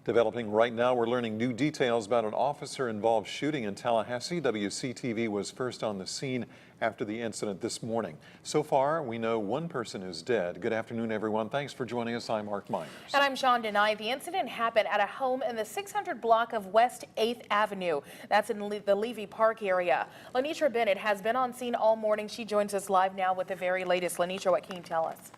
Developing right now, we're learning new details about an officer-involved shooting in Tallahassee. Wctv was first on the scene after the incident this morning. So far, we know one person is dead. Good afternoon, everyone. Thanks for joining us. I'm Mark Myers. And I'm Sean Denai. The incident happened at a home in the 600 block of West 8th Avenue. That's in the Levy Park area. Lanitra Bennett has been on scene all morning. She joins us live now with the very latest. Lanitra, what can you tell us?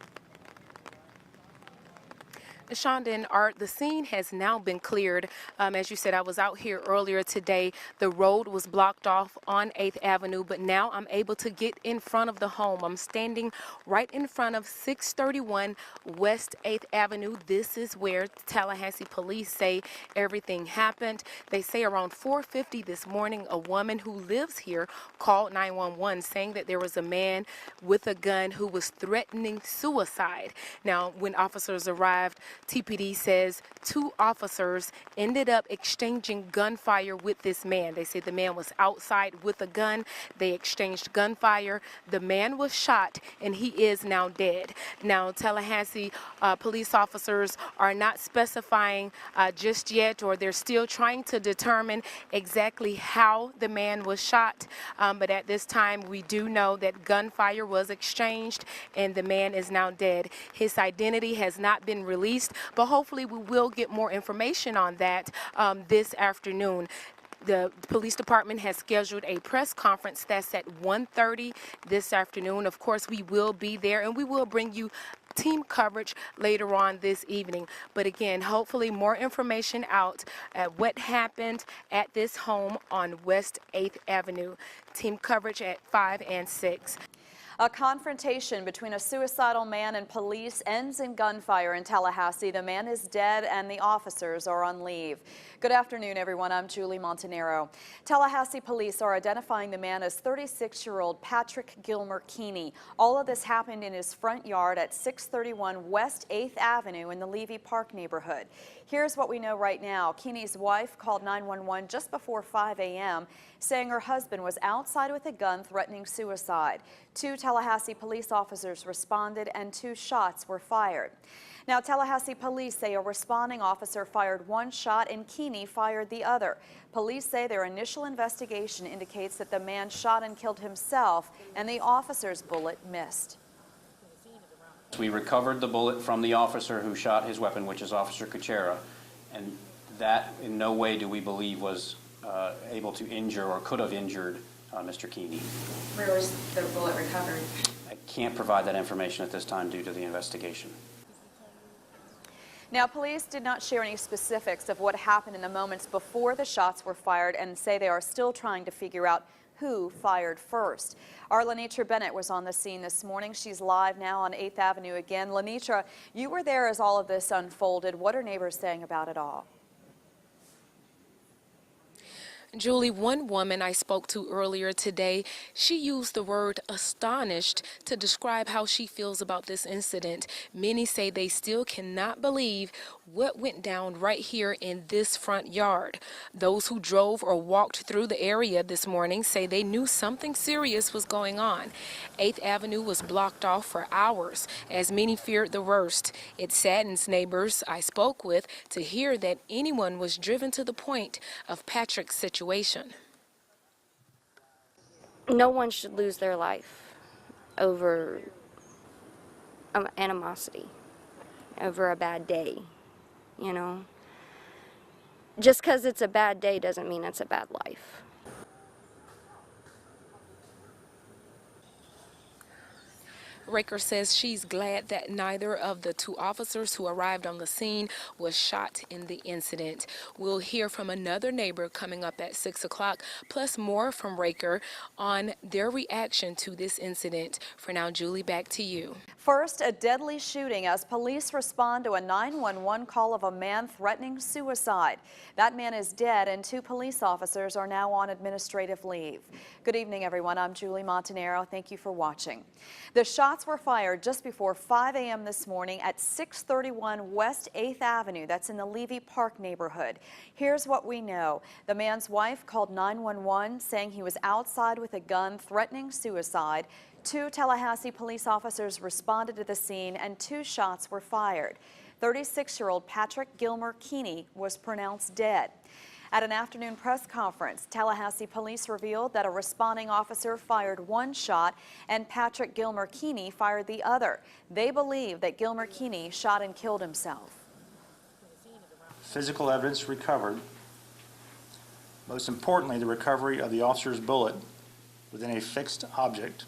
Shonda, the scene has now been cleared. As you said, I was out here earlier today. The road was blocked off on 8th Avenue, but now I'm able to get in front of the home. I'm standing right in front of 631 West 8th Avenue. This is where Tallahassee police say everything happened. They say around 4:50 this morning, a woman who lives here called 911 saying that there was a man with a gun who was threatening suicide. Now, when officers arrived, TPD says two officers ended up exchanging gunfire with this man. They say the man was outside with a gun. They exchanged gunfire. The man was shot and he is now dead. Now, Tallahassee police officers are not specifying just yet, or they're still trying to determine exactly how the man was shot. But at this time, we do know that gunfire was exchanged and the man is now dead. His identity has not been released, but hopefully we will get more information on that this afternoon. The police department has scheduled a press conference that's at 1:30 this afternoon. Of course, we will be there and we will bring you team coverage later on this evening. But again, hopefully more information out at what happened at this home on West 8th Avenue. Team coverage at 5 and 6. A confrontation between a suicidal man and police ends in gunfire in Tallahassee. The man is dead and the officers are on leave. Good afternoon, everyone. I'm Julie Montanaro. Tallahassee police are identifying the man as 36-year-old Patrick Gilmer Keeney. All of this happened in his front yard at 631 West 8th Avenue in the Levy Park neighborhood. Here's what we know right now. Keeney's wife called 911 just before 5 a.m. saying her husband was outside with a gun threatening suicide. Two Tallahassee police officers responded and 2 shots were fired. Now, Tallahassee police say a responding officer fired 1 shot and Keeney fired the other. Police say their initial investigation indicates that the man shot and killed himself and the officer's bullet missed. We recovered the bullet from the officer who shot his weapon, which is Officer Kuchera, and that in no way do we believe was able to injure or could have injured Mr. Keeney. Where was the bullet recovered? I can't provide that information at this time due to the investigation. Now, police did not share any specifics of what happened in the moments before the shots were fired and say they are still trying to figure out who fired first. Our Lanitra Bennett was on the scene this morning. She's live now on 8th Avenue again. Lanitra, you were there as all of this unfolded. What are neighbors saying about it all? Julie, one woman I spoke to earlier today, she used the word astonished to describe how she feels about this incident. Many say they still cannot believe what went down right here in this front yard. Those who drove or walked through the area this morning say they knew something serious was going on. 8th Avenue was blocked off for hours as many feared the worst. It saddens neighbors I spoke with to hear that anyone was driven to the point of Patrick's situation. No one should lose their life over animosity, over a bad day, you know. Just because it's a bad day doesn't mean it's a bad life. Raker says she's glad that neither of the 2 officers who arrived on the scene was shot in the incident. We'll hear from another neighbor coming up at 6 o'clock, plus more from Raker on their reaction to this incident. For now, Julie, back to you. First, a deadly shooting as police respond to a 911 call of a man threatening suicide. That man is dead and 2 police officers are now on administrative leave. Good evening, everyone. I'm Julie Montanaro. Thank you for watching. The shots were fired just before 5 a.m. this morning at 631 West 8th Avenue. That's in the Levy Park neighborhood. Here's what we know. The man's wife called 911 saying he was outside with a gun threatening suicide. 2 Tallahassee police officers responded to the scene and 2 shots were fired. 36-year-old Patrick Gilmer Keeney was pronounced dead. At an afternoon press conference, Tallahassee police revealed that a responding officer fired one shot and Patrick Gilmer Keeney fired the other. They believe that Gilmer Keeney shot and killed himself. Physical evidence recovered. Most importantly, the recovery of the officer's bullet within a fixed object.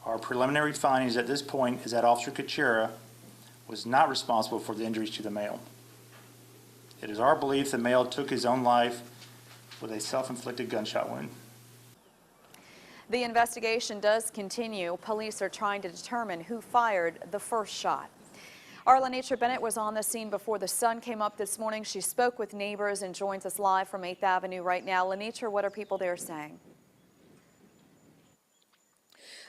Our preliminary findings at this point is that Officer Kuchera was not responsible for the injuries to the male. It is our belief the male took his own life with a self-inflicted gunshot wound. The investigation does continue. Police are trying to determine who fired the first shot. Our Lenitra Bennett was on the scene before the sun came up this morning. She spoke with neighbors and joins us live from 8th Avenue right now. Lenitra, what are people there saying?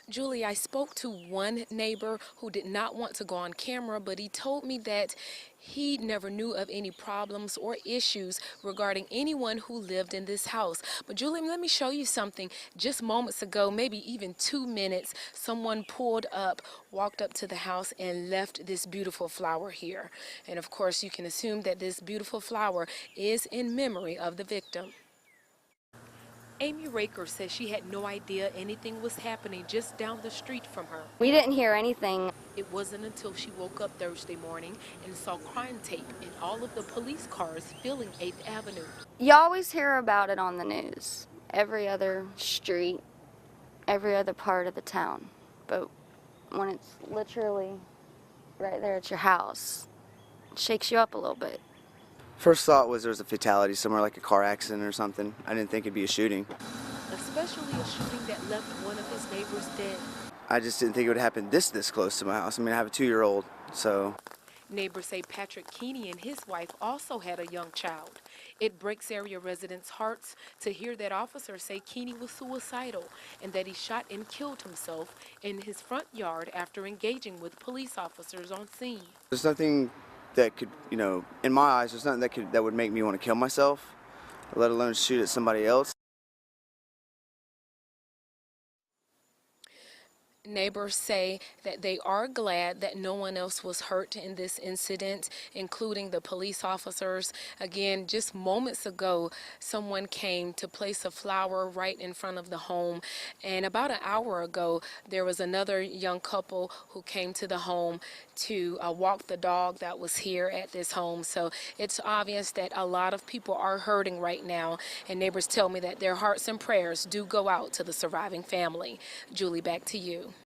Julie, I spoke to one neighbor who did not want to go on camera, but he told me that he never knew of any problems or issues regarding anyone who lived in this house. But Julie, let me show you something. Just moments ago, maybe even 2 minutes, someone pulled up, walked up to the house and left this beautiful flower here. And of course, you can assume that this beautiful flower is in memory of the victim. Amy Raker says she had no idea anything was happening just down the street from her. We didn't hear anything. It wasn't until she woke up Thursday morning and saw crime tape in all of the police cars filling 8th Avenue. You always hear about it on the news. Every other street, every other part of the town. But when it's literally right there at your house, it shakes you up a little bit. First thought was there was a fatality somewhere, like a car accident or something. I didn't think it'd be a shooting. Especially a shooting that left one of his neighbors dead. I just didn't think it would happen this close to my house. I mean, I have a 2-year-old, so. Neighbors say Patrick Keeney and his wife also had a young child. It breaks area residents' hearts to hear that officers say Keeney was suicidal and that he shot and killed himself in his front yard after engaging with police officers on scene. There's nothing that could, in my eyes, there's nothing that would make me want to kill myself, let alone shoot at somebody else. Neighbors say that they are glad that no one else was hurt in this incident, including the police officers. Again, just moments ago, someone came to place a flower right in front of the home. And about an hour ago, there was another young couple who came to the home to walk the dog that was here at this home. So it's obvious that a lot of people are hurting right now. And neighbors tell me that their hearts and prayers do go out to the surviving family. Julie, back to you.